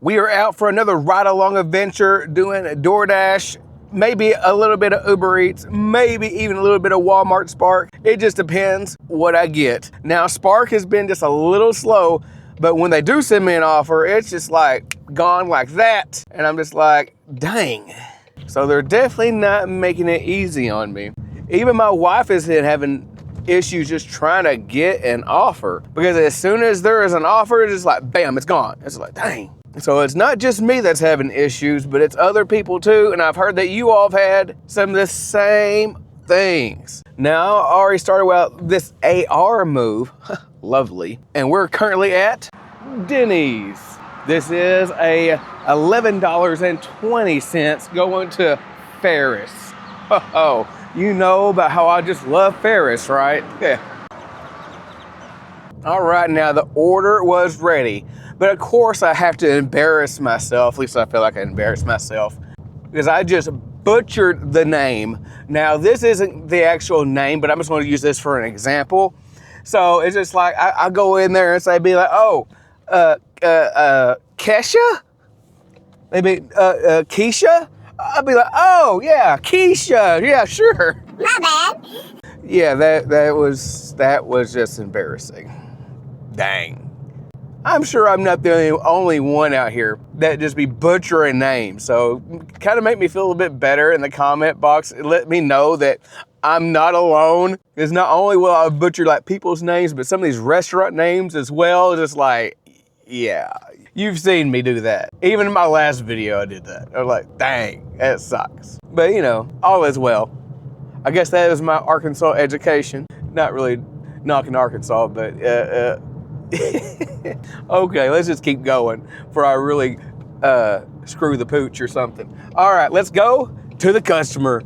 We are out for another ride-along adventure doing Doordash, maybe a little bit of Uber Eats, maybe even a little bit of Walmart Spark. It just depends what I get. Now, Spark has been just a little slow, but when they do send me an offer, it's just like gone like that. And I'm just like, dang. So they're definitely not making it easy on me. Even my wife is having issues just trying to get an offer, because as soon as there is an offer, it's just like, bam, it's gone. It's like, dang. So it's not just me that's having issues, but it's other people too. And I've heard that you all have had some of the same things. Now, I already started with this AR move. Lovely. And we're currently at Denny's. This is a $11.20 going to Ferris. Oh, you know about how I just love Ferris, right? Yeah. All right, now the order was ready. But of course I have to embarrass myself, at least I feel like I embarrassed myself, because I just butchered the name. Now this isn't the actual name, but I'm just going to use this for an example. So it's just like, I go in there and say, be like, oh, Kesha? Maybe Keisha? I'll be like, oh yeah, Keisha, yeah, sure. My bad. Yeah, that was just embarrassing. Dang. I'm sure I'm not the only one out here that just be butchering names. So kind of make me feel a bit better in the comment box. Let me know that I'm not alone. Because not only will I butcher like people's names, but some of these restaurant names as well. Just like, yeah, you've seen me do that. Even in my last video, I did that. I was like, dang, that sucks. But you know, all is well. I guess that is my Arkansas education. Not really knocking Arkansas, but okay, let's just keep going before I really screw the pooch or something. All right, let's go to the customer.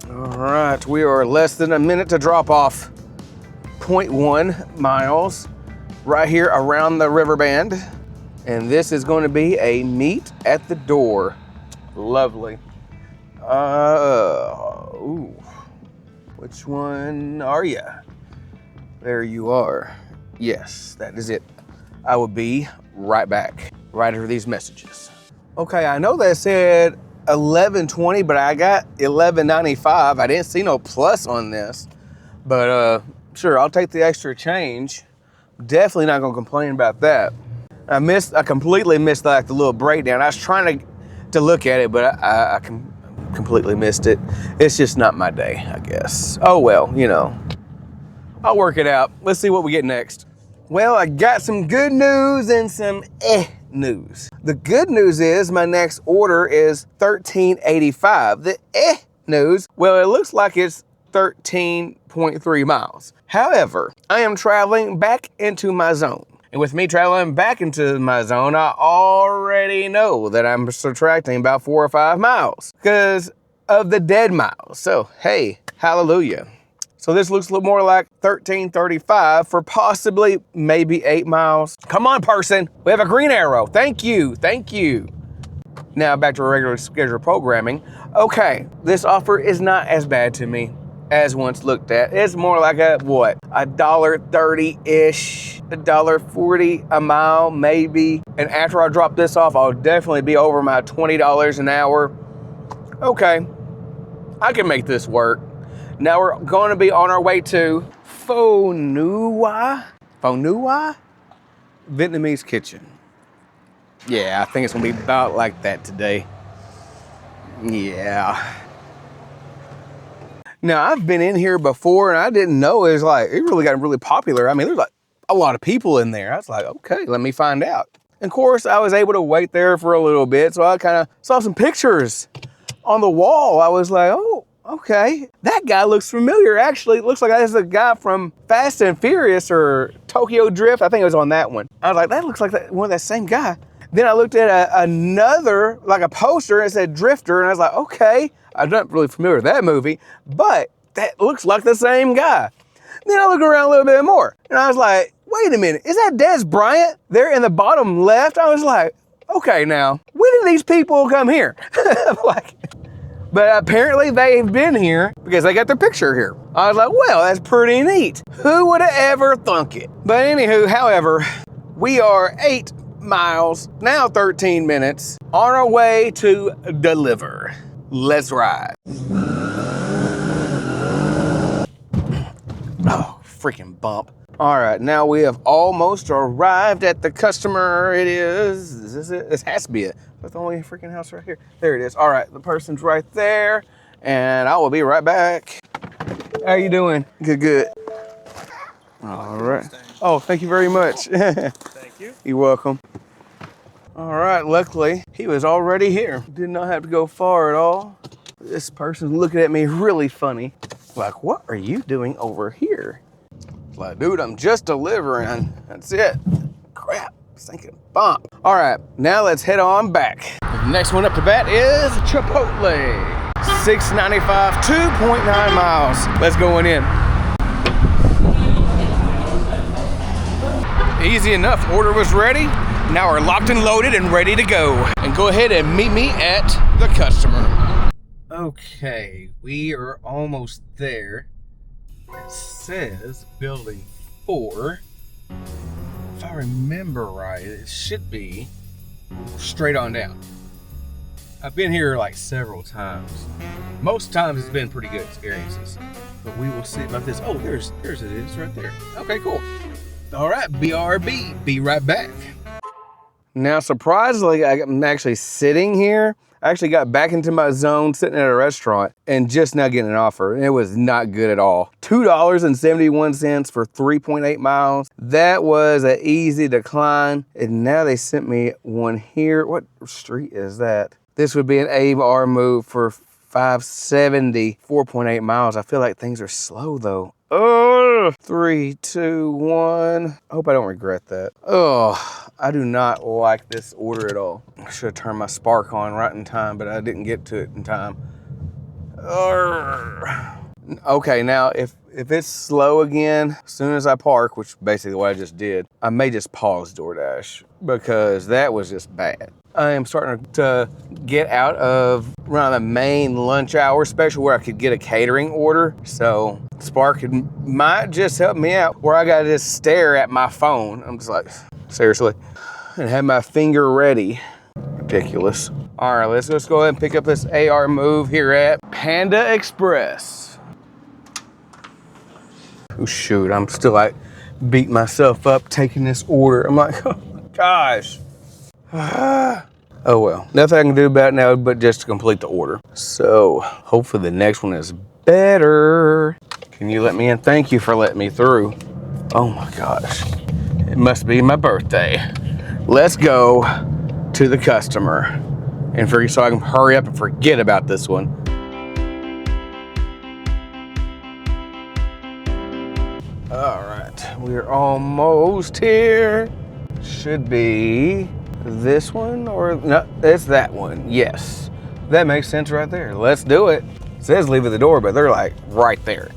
All right, we are less than a minute to drop off. 0.1 miles right here around the river band. And this is going to be a meet at the door. Lovely. Ooh. Which one are you? There you are. Yes, that is it. I will be right back, right after these messages. Okay, I know that said $11.20, but I got $11.95. I didn't see no plus on this, but sure, I'll take the extra change. Definitely not gonna complain about that. I completely missed like the little breakdown. I was trying to look at it, but I completely missed it. It's just not my day, I guess. Oh well, you know, I'll work it out. Let's see what we get next. Well, I got some good news and some news. The good news is my next order is $13.85. The news, well, it looks like it's 13.3 miles. However, I am traveling back into my zone. And with me traveling back into my zone, I already know that I'm subtracting about 4 or 5 miles because of the dead miles. So, hey, hallelujah. So this looks a little more like 13.35 for possibly maybe 8 miles. Come on, person. We have a green arrow. Thank you. Thank you. Now back to regular scheduled programming. Okay, this offer is not as bad to me as once looked at. It's more like a, what, $1.30-ish, $1.40 a mile, maybe. And after I drop this off, I'll definitely be over my $20 an hour. Okay, I can make this work. Now we're going to be on our way to Pho Nuoi Vietnamese kitchen. Yeah, I think it's gonna be about like that today. Yeah. Now, I've been in here before and I didn't know it really got really popular. I mean, there's like a lot of people in there. I was like, okay, let me find out. And of course, I was able to wait there for a little bit. So I kind of saw some pictures on the wall. I was like, oh, okay. That guy looks familiar. Actually, it looks like that's a guy from Fast and Furious or Tokyo Drift. I think it was on that one. I was like, that looks like that same guy. Then I looked at another, like a poster, and it said Drifter. And I was like, okay. I'm not really familiar with that movie, but that looks like the same guy. Then I look around a little bit more, and I was like, wait a minute, is that Des Bryant there in the bottom left? I was like, okay, now, when did these people come here? But apparently they've been here because they got their picture here. I was like, well, that's pretty neat. Who would have ever thunk it? But anywho, however, we are 8 miles, now 13 minutes, on our way to deliver. Let's ride. Oh, freaking bump. All right, now we have almost arrived at the customer. It is this it? This has to be it. That's the only freaking house right here. There it is. All right, the person's right there, and I will be right back. How you doing? Good, good. All right. Oh, thank you very much. Thank you. You're welcome. All right, luckily, he was already here. Did not have to go far at all. This person's looking at me really funny. Like, what are you doing over here? Like, dude, I'm just delivering. That's it. Crap, sinking bump. All right, now let's head on back. The next one up to bat is Chipotle. $6.95, 2.9 miles. Let's go on in. Easy enough, order was ready. Now we're locked and loaded and ready to go. And go ahead and meet me at the customer. Okay, we are almost there. It says building 4. If I remember right, it should be straight on down. I've been here like several times. Most times it's been pretty good experiences. But we will see about this. Oh, there's it is right there. Okay, cool. All right, BRB, be right back. Now, surprisingly, I'm actually sitting here. I actually got back into my zone sitting at a restaurant and just now getting an offer. And it was not good at all. $2.71 for 3.8 miles. That was an easy decline. And now they sent me one here. What street is that? This would be an AR move for 570, 4.8 miles. I feel like things are slow though. Oh, 3, 2, 1. I hope I don't regret that. Oh, I do not like this order at all. I should have turned my spark on right in time, but I didn't get to it in time. Okay, now if it's slow again, as soon as I park, which is basically what I just did, I may just pause Doordash because that was just bad. I am starting to get out of around the main lunch hour, especially where I could get a catering order. So Spark might just help me out where I gotta just stare at my phone. I'm just like, seriously, and have my finger ready. Ridiculous. All right, let's go ahead and pick up this AR move here at Panda Express. Oh shoot, I'm still like beating myself up taking this order. I'm like, oh my gosh. Oh well, nothing I can do about it now but just to complete the order. So hopefully the next one is better. Can you let me in? Thank you for letting me through. Oh my gosh, it must be my birthday. Let's go to the customer and so I can hurry up and forget about this one. All right, we're almost here. Should be this one or no, it's that one. Yes, that makes sense right there. Let's do it. It says leave at the door, but they're like right there.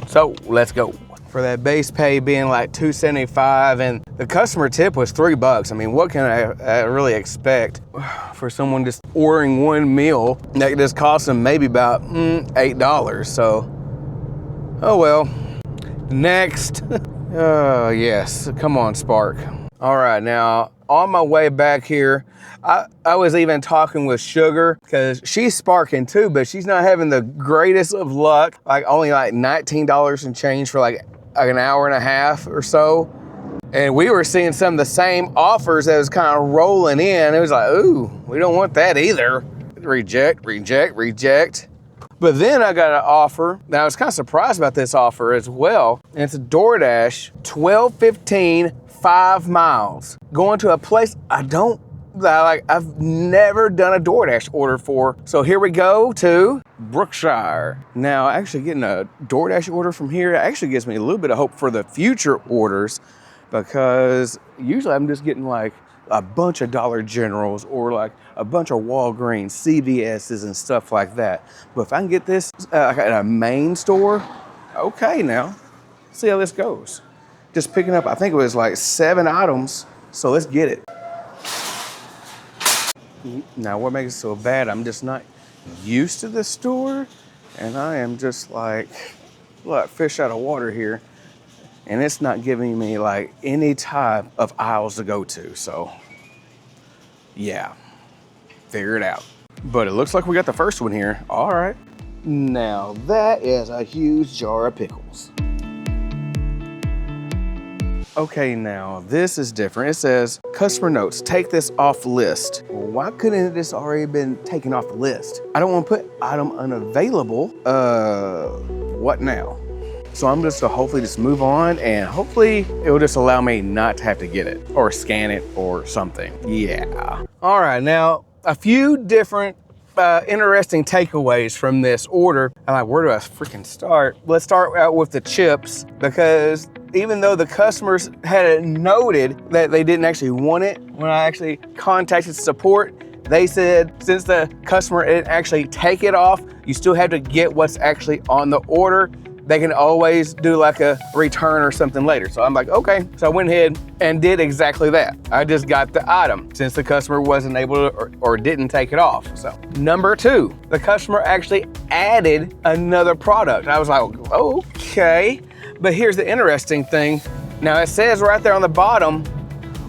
So let's go. For that base pay being like $2.75 and the customer tip was $3. I mean, what can I really expect for someone just ordering one meal that just costs them maybe about $8? So, oh well. Next. Oh yes, come on Spark. All right, now on my way back here, I was even talking with Sugar because she's sparking too, but she's not having the greatest of luck. Like only like $19 and change for like an hour and a half or so. And we were seeing some of the same offers that was kind of rolling in. It was like, ooh, we don't want that either. Reject, reject, reject. But then I got an offer. Now I was kind of surprised about this offer as well. And it's a DoorDash, $12.15, 5 miles. Going to a place I've never done a DoorDash order for. So here we go to Brookshire. Now actually getting a DoorDash order from here actually gives me a little bit of hope for the future orders because usually I'm just getting like a bunch of Dollar Generals or like a bunch of Walgreens, CVS's and stuff like that. But if I can get this at a main store, okay now, see how this goes. Just picking up, I think it was like 7 items. So let's get it. Now what makes it so bad, I'm just not used to the store, and I am just like, look, fish out of water here. And it's not giving me like any type of aisles to go to. So yeah, figure it out. But it looks like we got the first one here. All right. Now that is a huge jar of pickles. Okay, now this is different. It says, customer notes, take this off list. Well, why couldn't this already been taken off the list? I don't want to put item unavailable. What now? So I'm just gonna hopefully just move on, and hopefully it will just allow me not to have to get it or scan it or something. Yeah. All right, now a few different interesting takeaways from this order. I'm like, where do I freaking start? Let's start out with the chips, because even though the customers had noted that they didn't actually want it, when I actually contacted support, they said since the customer didn't actually take it off, you still have to get what's actually on the order. They can always do like a return or something later. So I'm like, okay. So I went ahead and did exactly that. I just got the item since the customer wasn't able to or didn't take it off. So number two, the customer actually added another product. I was like, okay. But here's the interesting thing. Now it says right there on the bottom,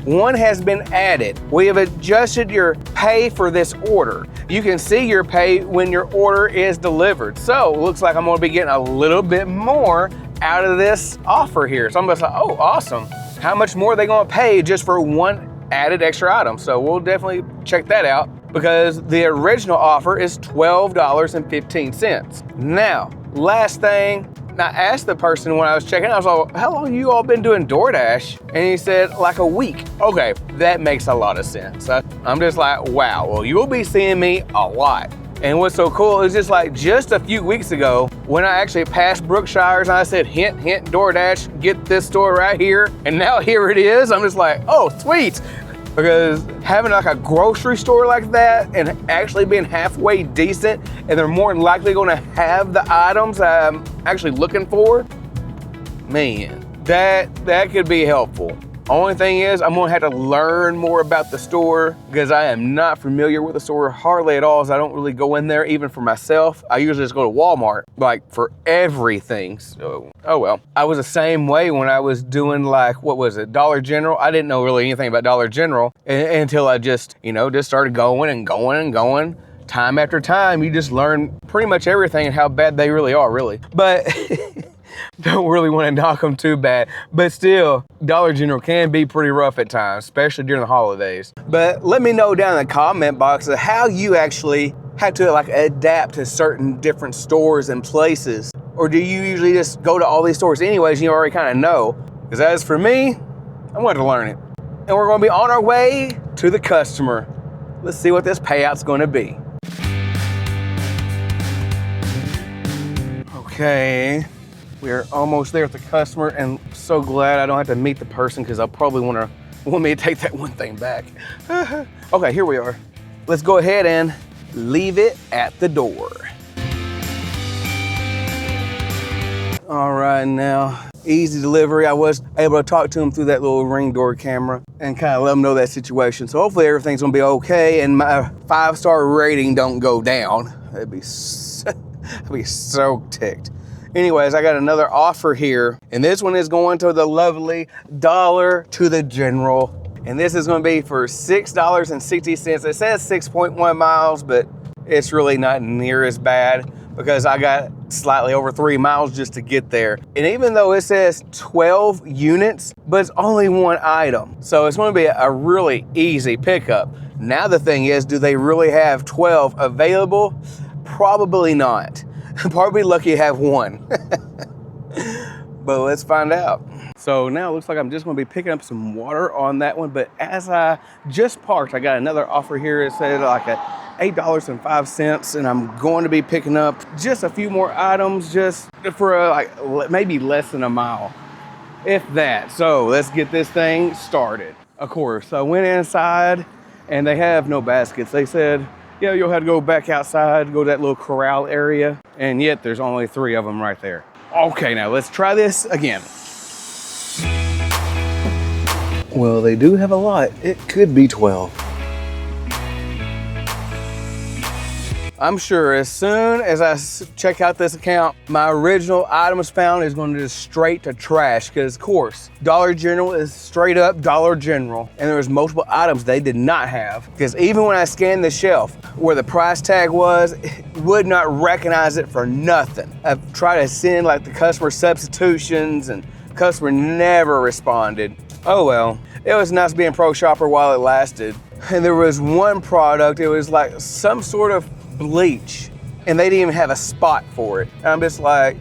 one has been added. We have adjusted your pay for this order. You can see your pay when your order is delivered. So it looks like I'm gonna be getting a little bit more out of this offer here. So I'm just like, oh, awesome. How much more are they gonna pay just for one added extra item? So we'll definitely check that out, because the original offer is $12.15. Now, last thing, I asked the person when I was checking, I was like, how long have you all been doing Doordash? And he said, like a week. Okay, that makes a lot of sense. I'm just like, wow, well, you'll be seeing me a lot. And what's so cool is just like just a few weeks ago, when I actually passed Brookshire's and I said, hint, hint, Doordash, get this store right here. And now here it is. I'm just like, oh, sweet. Because having like a grocery store like that and actually being halfway decent, and they're more than likely gonna have the items I'm actually looking for, man, that could be helpful. Only thing is, I'm gonna have to learn more about the store, because I am not familiar with the store hardly at all, as I don't really go in there even for myself. I usually just go to Walmart, like for everything, so, oh well. I was the same way when I was doing like, what was it, Dollar General? I didn't know really anything about Dollar General until I just, just started going and going and going. Time after time, you just learn pretty much everything and how bad they really are, really. But don't really want to knock them too bad. But still, Dollar General can be pretty rough at times, especially during the holidays. But let me know down in the comment box of how you actually have to like adapt to certain different stores and places. Or do you usually just go to all these stores anyways and you already kind of know? Because as for me, I wanted to learn it. And we're going to be on our way to the customer. Let's see what this payout's going to be. Okay, we are almost there with the customer, and I'm so glad I don't have to meet the person, because I'll probably want me to take that one thing back. Okay, here we are. Let's go ahead and leave it at the door. All right, now, easy delivery. I was able to talk to him through that little Ring door camera and kind of let him know that situation. So hopefully everything's gonna be okay and my 5-star rating don't go down. I'd be so ticked. Anyways, I got another offer here, and this one is going to the lovely Dollar to the General. And this is gonna be for $6.60. It says 6.1 miles, but it's really not near as bad, because I got slightly over 3 miles just to get there. And even though it says 12 units, but it's only one item. So it's gonna be a really easy pickup. Now the thing is, do they really have 12 available? Probably not. Probably lucky to have one. But let's find out. So now it looks like I'm just gonna be picking up some water on that one, but as I just parked, I got another offer here. It said like $8.05, and I'm going to be picking up just a few more items just for like maybe less than a mile, if that. So let's get this thing started. Of course, I went inside and they have no baskets. They said, yeah, you'll have to go back outside, go to that little corral area, and yet there's only 3 of them right there. Okay, now let's try this again. Well, they do have a lot. It could be 12. I'm sure as soon as I check out this account, my original items found is going to just straight to trash, because of course, Dollar General is straight up Dollar General, and there was multiple items they did not have, because even when I scanned the shelf where the price tag was, it would not recognize it for nothing. I've tried to send like the customer substitutions and customer never responded. Oh well, it was nice being pro shopper while it lasted. And there was one product, it was like some sort of bleach, and they didn't even have a spot for it. And I'm just like,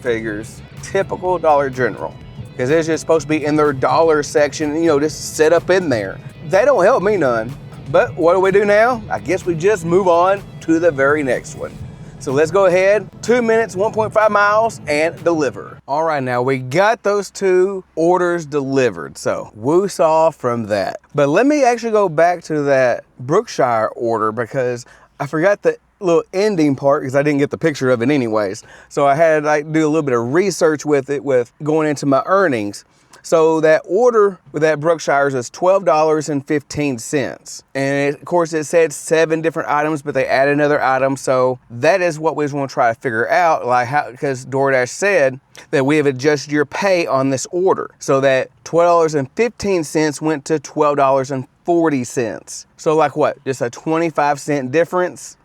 figures, typical Dollar General, because it's just supposed to be in their dollar section, you know, just set up in there. They don't help me none. But what do we do now? I guess we just move on to the very next one. So let's go ahead, 2 minutes, 1.5 miles, and deliver. All right, now we got those 2 orders delivered, so woo-saw from that. But let me actually go back to that Brookshire order, because I forgot the little ending part because I didn't get the picture of it anyways. So I had to like do a little bit of research with it, with going into my earnings. So that order with that Brookshire's is $12.15. And of course it said 7 different items, but they added another item. So that is what we just want to try to figure out, like how, because DoorDash said that we have adjusted your pay on this order. So that $12.15 went to $12.40. So like what, just a 25-cent difference?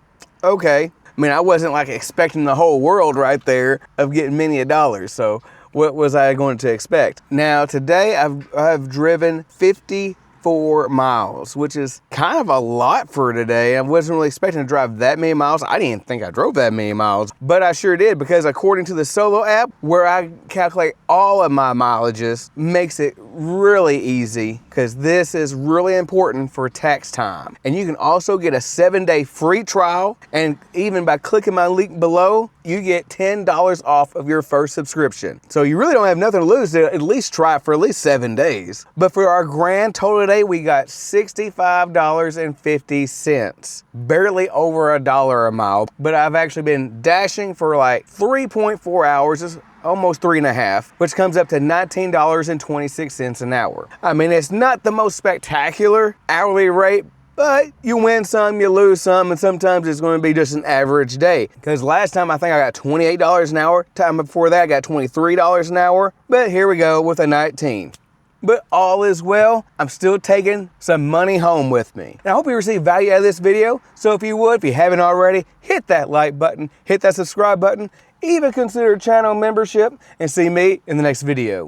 Okay. I mean, I wasn't like expecting the whole world right there of getting many a dollar. So what was I going to expect? Now today I've driven 54 miles, which is kind of a lot for today. I wasn't really expecting to drive that many miles. I didn't even think I drove that many miles, but I sure did, because according to the Solo app, where I calculate all of my mileages, makes it really easy, because this is really important for tax time. And you can also get a 7-day free trial, and even by clicking my link below, you get $10 off of your first subscription. So you really don't have nothing to lose to at least try it for at least 7 days. But for our grand total today, we got $65.50, barely over $1 a mile. But I've actually been dashing for like 3.4 hours. It's almost 3.5, which comes up to $19.26 an hour. I mean, it's not the most spectacular hourly rate, but you win some, you lose some, and sometimes it's going to be just an average day. Because last time I think I got $28 an hour. Time before that I got $23 an hour. But here we go with a 19. But all is well. I'm still taking some money home with me. And I hope you received value out of this video. So if you would, if you haven't already, hit that like button, hit that subscribe button, even consider channel membership, and see me in the next video.